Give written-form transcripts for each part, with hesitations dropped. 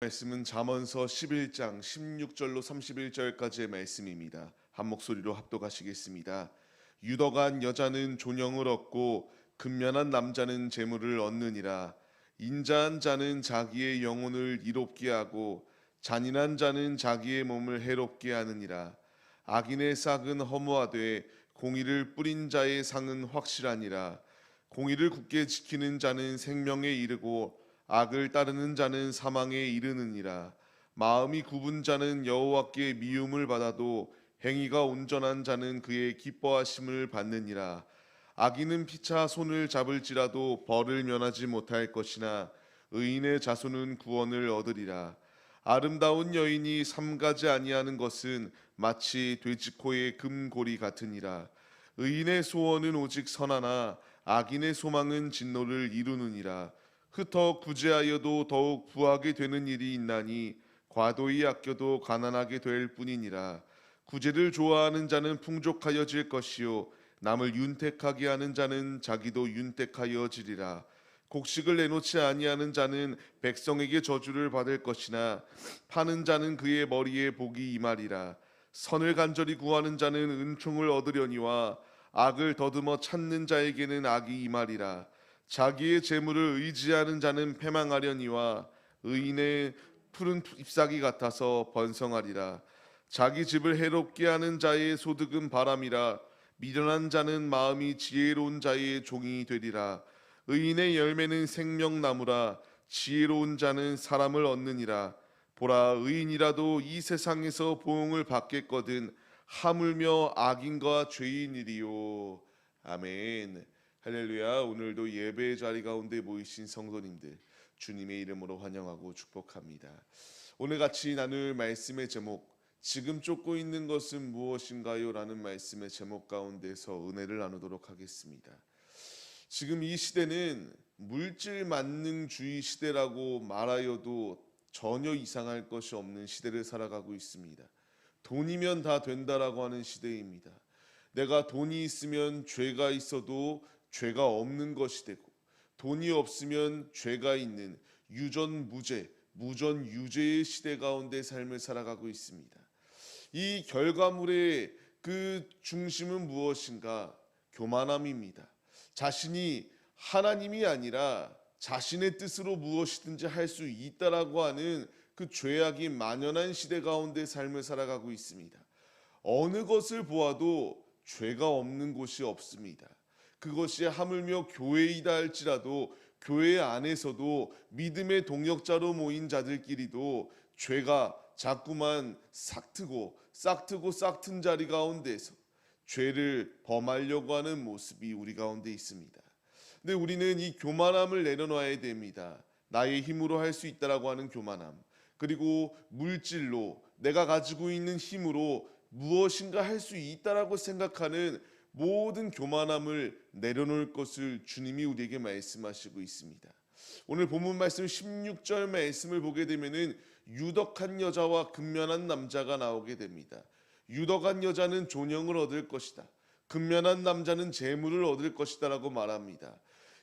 말씀은 잠언서 11장 16절로 31절까지의 말씀입니다. 한 목소리로 합독하시겠습니다. 유덕한 여자는 존영을 얻고 근면한 남자는 재물을 얻느니라. 인자한 자는 자기의 영혼을 이롭게 하고 잔인한 자는 자기의 몸을 해롭게 하느니라. 악인의 싹은 허무하되 공의를 뿌린 자의 상은 확실하니라. 공의를 굳게 지키는 자는 생명에 이르고 악을 따르는 자는 사망에 이르느니라. 마음이 굽은 자는 여호와께 미움을 받아도 행위가 온전한 자는 그의 기뻐하심을 받느니라. 악인은 피차 손을 잡을지라도 벌을 면하지 못할 것이나 의인의 자손은 구원을 얻으리라. 아름다운 여인이 삼가지 아니하는 것은 마치 돼지코의 금고리 같으니라. 의인의 소원은 오직 선하나 악인의 소망은 진노를 이루느니라. 흩어 구제하여도 더욱 부하게 되는 일이 있나니 과도히 아껴도 가난하게 될 뿐이니라. 구제를 좋아하는 자는 풍족하여질 것이요 남을 윤택하게 하는 자는 자기도 윤택하여지리라. 곡식을 내놓지 아니하는 자는 백성에게 저주를 받을 것이나 파는 자는 그의 머리에 복이 임하리라. 선을 간절히 구하는 자는 은총을 얻으려니와 악을 더듬어 찾는 자에게는 악이 임하리라. 자기의 재물을 의지하는 자는 패망하려니와 의인의 푸른 잎사귀 같아서 번성하리라. 자기 집을 해롭게 하는 자의 소득은 바람이라. 미련한 자는 마음이 지혜로운 자의 종이 되리라. 의인의 열매는 생명나무라. 지혜로운 자는 사람을 얻느니라. 보라, 의인이라도 이 세상에서 보응을 받겠거든 하물며 악인과 죄인이리요. 아멘. 할렐루야. 오늘도 예배의 자리 가운데 모이신 성도님들 주님의 이름으로 환영하고 축복합니다. 오늘 같이 나눌 말씀의 제목, 지금 쫓고 있는 것은 무엇인가요? 라는 말씀의 제목 가운데서 은혜를 나누도록 하겠습니다. 지금 이 시대는 물질 만능주의 시대라고 말하여도 전혀 이상할 것이 없는 시대를 살아가고 있습니다. 돈이면 다 된다라고 하는 시대입니다. 내가 돈이 있으면 죄가 있어도 죄가 없는 것이 되고, 돈이 없으면 죄가 있는 유전무죄, 무전유죄의 시대 가운데 삶을 살아가고 있습니다. 이 결과물의 그 중심은 무엇인가? 교만함입니다. 자신이 하나님이 아니라 자신의 뜻으로 무엇이든지 할 수 있다라고 하는 그 죄악이 만연한 시대 가운데 삶을 살아가고 있습니다. 어느 것을 보아도 죄가 없는 곳이 없습니다. 그것이 하물며 교회이다 할지라도 교회 안에서도 믿음의 동역자로 모인 자들끼리도 죄가 자꾸만 싹트고 싹튼 자리 가운데서 죄를 범하려고 하는 모습이 우리 가운데 있습니다. 근데 우리는 이 교만함을 내려놔야 됩니다. 나의 힘으로 할 수 있다라고 하는 교만함, 그리고 물질로 내가 가지고 있는 힘으로 무엇인가 할 수 있다라고 생각하는 모든 교만함을 내려놓을 것을 주님이 우리에게 말씀하시고 있습니다. 오늘 본문 말씀 16절 말씀을 보게 되면은 유덕한 여자와 근면한 남자가 나오게 됩니다. 유덕한 여자는 존영을 얻을 것이다. 근면한 남자는 재물을 얻을 것이다라고 말합니다.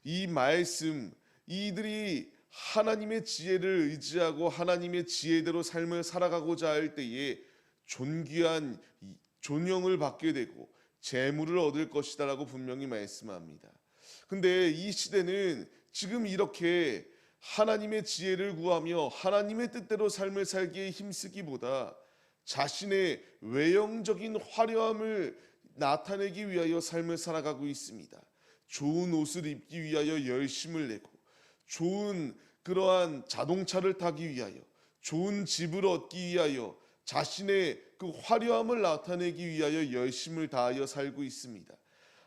이 말씀, 이들이 하나님의 지혜를 의지하고 하나님의 지혜대로 삶을 살아가고자 할 때에 존귀한 존영을 받게 되고 재물을 얻을 것이다라고 분명히 말씀합니다. 근데 이 시대는 지금 이렇게 하나님의 지혜를 구하며 하나님의 뜻대로 삶을 살기에 힘쓰기보다 자신의 외형적인 화려함을 나타내기 위하여 삶을 살아가고 있습니다. 좋은 옷을 입기 위하여 열심을 내고, 좋은 그러한 자동차를 타기 위하여, 좋은 집을 얻기 위하여 자신의 그 화려함을 나타내기 위하여 열심을 다하여 살고 있습니다.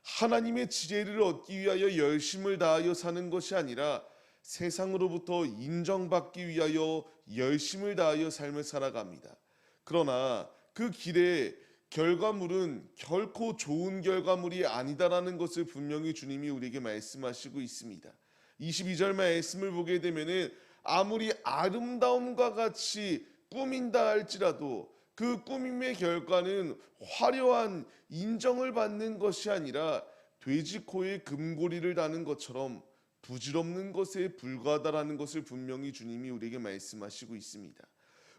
하나님의 지혜를 얻기 위하여 열심을 다하여 사는 것이 아니라 세상으로부터 인정받기 위하여 열심을 다하여 삶을 살아갑니다. 그러나 그 길에 결과물은 결코 좋은 결과물이 아니다라는 것을 분명히 주님이 우리에게 말씀하시고 있습니다. 22절 말씀을 보게 되면은 아무리 아름다움과 같이 꾸민다 할지라도 그 꾸밈의 결과는 화려한 인정을 받는 것이 아니라 돼지코에 금고리를 다는 것처럼 부질없는 것에 불과하다라는 것을 분명히 주님이 우리에게 말씀하시고 있습니다.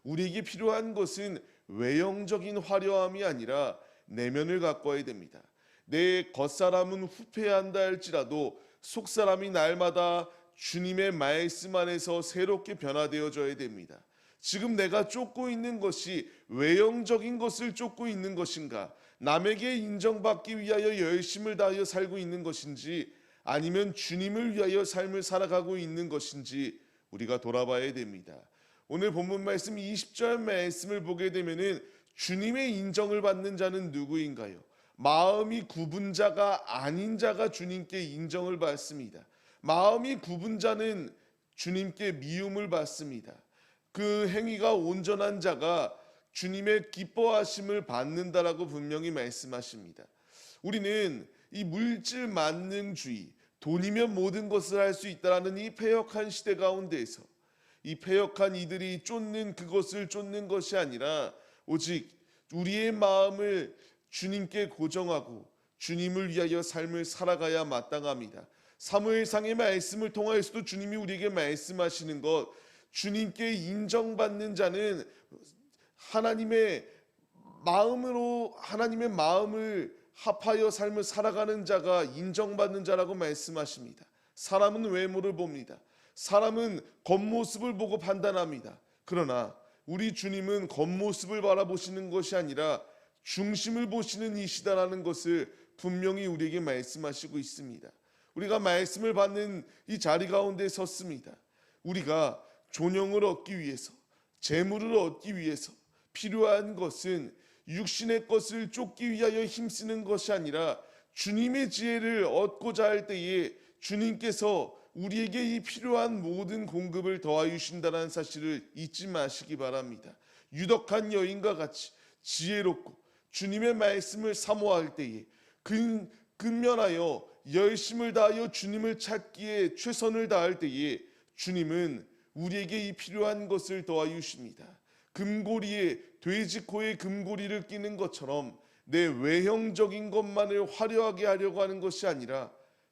우리에게 필요한 것은 외형적인 화려함이 아니라 내면을 가꿔야 됩니다. 내 겉사람은 후패한다 할지라도 속사람이 날마다 주님의 말씀 안에서 새롭게 변화되어져야 됩니다. 지금 내가 쫓고 있는 것이 외형적인 것을 쫓고 있는 것인가? 남에게 인정받기 위하여 열심을 다하여 살고 있는 것인지, 아니면 주님을 위하여 삶을 살아가고 있는 것인지 우리가 돌아봐야 됩니다. 오늘 본문 말씀 20절 말씀을 보게 되면은 주님의 인정을 받는 자는 누구인가요? 마음이 굽은 자가 아닌 자가 주님께 인정을 받습니다. 마음이 굽은 자는 주님께 미움을 받습니다. 그 행위가 온전한 자가 주님의 기뻐하심을 받는다라고 분명히 말씀하십니다. 우리는 이 물질 만능주의, 돈이면 모든 것을 할 수 있다라는 이 패역한 시대 가운데에서 이 패역한 이들이 쫓는 그것을 쫓는 것이 아니라 오직 우리의 마음을 주님께 고정하고 주님을 위하여 삶을 살아가야 마땅합니다. 사무엘상의 말씀을 통하여서도 주님이 우리에게 말씀하시는 것, 주님께 인정받는 자는 하나님의 마음을 합하여 삶을 살아가는 자가 인정받는 자라고 말씀하십니다. 사람은 외모를 봅니다. 사람은 겉모습을 보고 판단합니다. 그러나 우리 주님은 겉모습을 바라보시는 것이 아니라 중심을 보시는 이시다라는 것을 분명히 우리에게 말씀하시고 있습니다. 우리가 말씀을 받는 이 자리 가운데 섰습니다. 우리가 존영을 얻기 위해서, 재물을 얻기 위해서 필요한 것은 육신의 것을 쫓기 위하여 힘쓰는 것이 아니라 주님의 지혜를 얻고자 할 때에 주님께서 우리에게 이 필요한 모든 공급을 더하여 주신다는 사실을 잊지 마시기 바랍니다. 유덕한 여인과 같이 지혜롭고 주님의 말씀을 사모할 때에 근면하여 열심을 다하여 주님을 찾기에 최선을 다할 때에 주님은 우리에게 이 필요한 것을 더하여 주십니다. 금고리에 돼지코에 금고리를 끼는 것처럼 내 외형적인 것만을 화려하게 하려고 하는 것이 아니라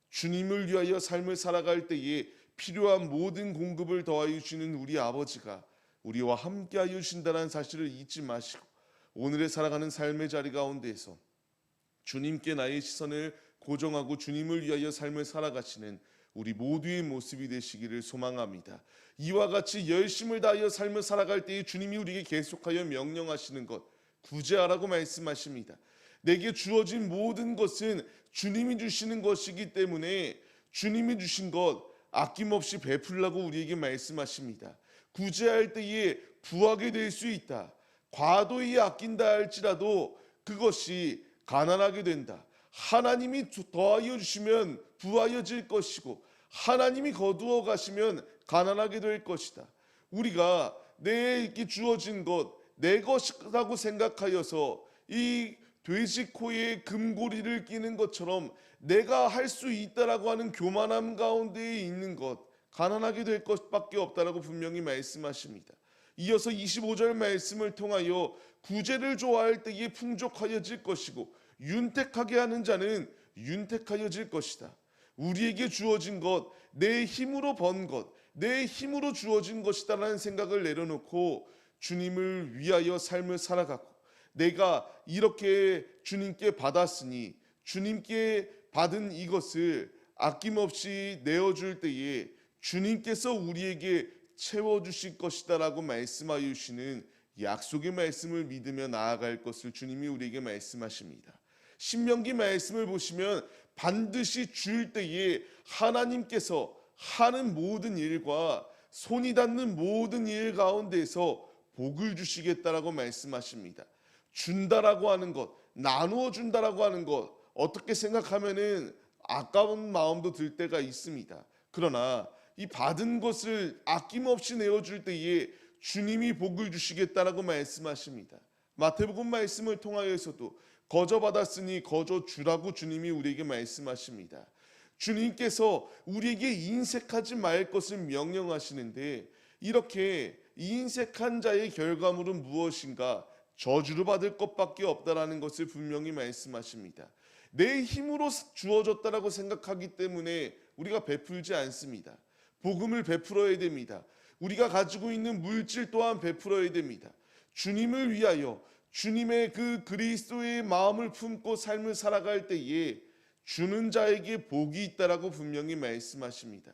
주님을 위하여 삶을 살아갈 때에 필요한 모든 공급을 더하여 주시는 우리 아버지가 우리와 함께하여 주신다는 사실을 잊지 마시고 오늘의 살아가는 삶의 자리 가운데에서 주님께 나의 시선을 고정하고 주님을 위하여 삶을 살아가시는 우리 모두의 모습이 되시기를 소망합니다. 이와 같이 열심을 다하여 삶을 살아갈 때에 주님이 우리에게 계속하여 명령하시는 것, 구제하라고 말씀하십니다. 내게 주어진 모든 것은 주님이 주시는 것이기 때문에 주님이 주신 것 아낌없이 베풀라고 우리에게 말씀하십니다. 구제할 때에 부하게 될 수 있다. 과도히 아낀다 할지라도 그것이 가난하게 된다. 하나님이 더하여 주시면 부하여질 것이고 하나님이 거두어 가시면 가난하게 될 것이다. 우리가 내게 주어진 것, 내 것이라고 생각하여서 이 돼지코에 금고리를 끼는 것처럼 내가 할 수 있다라고 하는 교만함 가운데에 있는 것, 가난하게 될 것밖에 없다라고 분명히 말씀하십니다. 이어서 25절 말씀을 통하여 구제를 좋아할 때에 풍족하여질 것이고 윤택하게 하는 자는 윤택하여질 것이다. 우리에게 주어진 것, 내 힘으로 번 것, 내 힘으로 주어진 것이다라는 생각을 내려놓고 주님을 위하여 삶을 살아가고 내가 이렇게 주님께 받았으니 주님께 받은 이것을 아낌없이 내어줄 때에 주님께서 우리에게 채워주실 것이다라고 말씀하여 주시는 약속의 말씀을 믿으며 나아갈 것을 주님이 우리에게 말씀하십니다. 신명기 말씀을 보시면 반드시 줄 때에 하나님께서 하는 모든 일과 손이 닿는 모든 일 가운데에서 복을 주시겠다라고 말씀하십니다. 준다라고 하는 것, 나누어 준다라고 하는 것, 어떻게 생각하면은 아까운 마음도 들 때가 있습니다. 그러나 이 받은 것을 아낌없이 내어줄 때에 주님이 복을 주시겠다라고 말씀하십니다. 마태복음 말씀을 통하여서도 거저 받았으니 거저 주라고 주님이 우리에게 말씀하십니다. 주님께서 우리에게 인색하지 말 것을 명령하시는데 이렇게 인색한 자의 결과물은 무엇인가? 저주를 받을 것밖에 없다라는 것을 분명히 말씀하십니다. 내 힘으로 주어졌다라고 생각하기 때문에 우리가 베풀지 않습니다. 복음을 베풀어야 됩니다. 우리가 가지고 있는 물질 또한 베풀어야 됩니다. 주님을 위하여 주님의 그 그리스도의 마음을 품고 삶을 살아갈 때에 주는 자에게 복이 있다라고 분명히 말씀하십니다.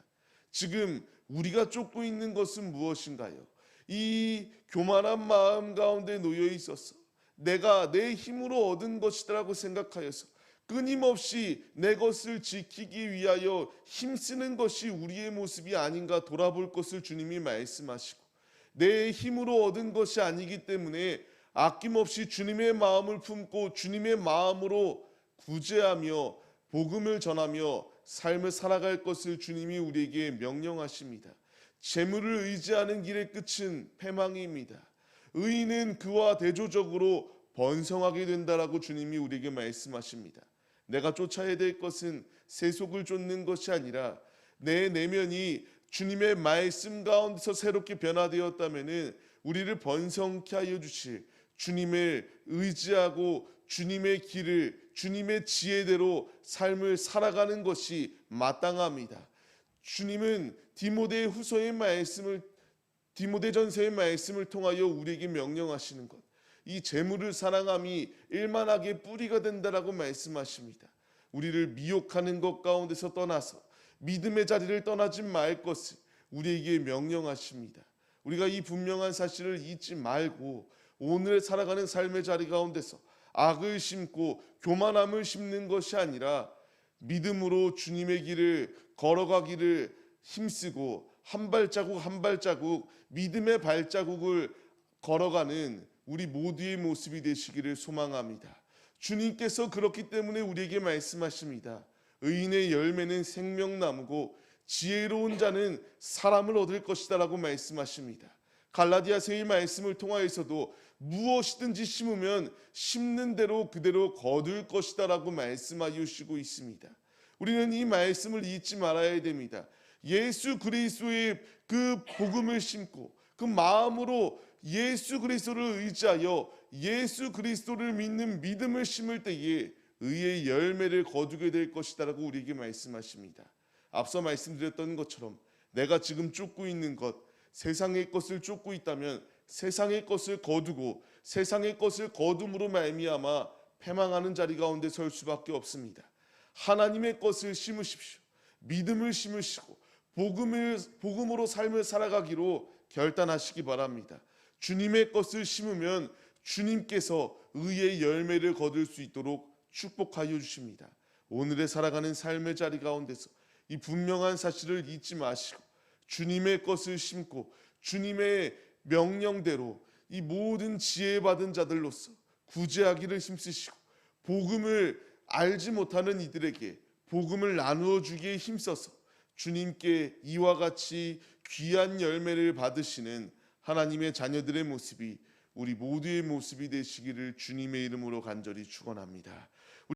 지금 우리가 쫓고 있는 것은 무엇인가요? 이 교만한 마음 가운데 놓여 있어서 내가 내 힘으로 얻은 것이라고 생각하여서 끊임없이 내 것을 지키기 위하여 힘쓰는 것이 우리의 모습이 아닌가 돌아볼 것을 주님이 말씀하시고, 내 힘으로 얻은 것이 아니기 때문에 아낌없이 주님의 마음을 품고 주님의 마음으로 구제하며 복음을 전하며 삶을 살아갈 것을 주님이 우리에게 명령하십니다. 재물을 의지하는 길의 끝은 패망입니다. 의인은 그와 대조적으로 번성하게 된다라고 주님이 우리에게 말씀하십니다. 내가 쫓아야 될 것은 세속을 쫓는 것이 아니라 내 내면이 주님의 말씀 가운데서 새롭게 변화되었다면은 우리를 번성케 하여 주실 주님을 의지하고 주님의 길을 주님의 지혜대로 삶을 살아가는 것이 마땅합니다. 주님은 디모데전서의 말씀을 통하여 우리에게 명령하시는 것, 이 재물을 사랑함이 일만하게 뿌리가 된다라고 말씀하십니다. 우리를 미혹하는 것 가운데서 떠나서 믿음의 자리를 떠나지 말 것을 우리에게 명령하십니다. 우리가 이 분명한 사실을 잊지 말고 오늘 살아가는 삶의 자리 가운데서 악을 심고 교만함을 심는 것이 아니라 믿음으로 주님의 길을 걸어가기를 힘쓰고 한 발자국 한 발자국 믿음의 발자국을 걸어가는 우리 모두의 모습이 되시기를 소망합니다. 주님께서 그렇기 때문에 우리에게 말씀하십니다. 의인의 열매는 생명나무고 지혜로운 자는 사람을 얻을 것이다 라고 말씀하십니다. 갈라디아서의 말씀을 통하여서도 무엇이든지 심으면 심는 대로 그대로 거둘 것이다 라고 말씀하시고 있습니다. 우리는 이 말씀을 잊지 말아야 됩니다. 예수 그리스도의 그 복음을 심고 그 마음으로 예수 그리스도를 의지하여 예수 그리스도를 믿는 믿음을 심을 때에 의의 열매를 거두게 될 것이다 라고 우리에게 말씀하십니다. 앞서 말씀드렸던 것처럼 내가 지금 쫓고 있는 것, 세상의 것을 쫓고 있다면 세상의 것을 거두고 세상의 것을 거둠으로 말미암아 패망하는 자리 가운데 설 수밖에 없습니다. 하나님의 것을 심으십시오. 믿음을 심으시고 복음으로 삶을 살아가기로 결단하시기 바랍니다. 주님의 것을 심으면 주님께서 의의 열매를 거둘 수 있도록 축복하여 주십니다. 오늘의 살아가는 삶의 자리 가운데서 이 분명한 사실을 잊지 마시고 주님의 것을 심고 주님의 명령대로 이 모든 지혜 받은 자들로서 구제하기를 힘쓰시고 복음을 알지 못하는 이들에게 복음을 나누어 주기에 힘써서 주님께 이와 같이 귀한 열매를 받으시는 하나님의 자녀들의 모습이 우리 모두의 모습이 되시기를 주님의 이름으로 간절히 축원합니다.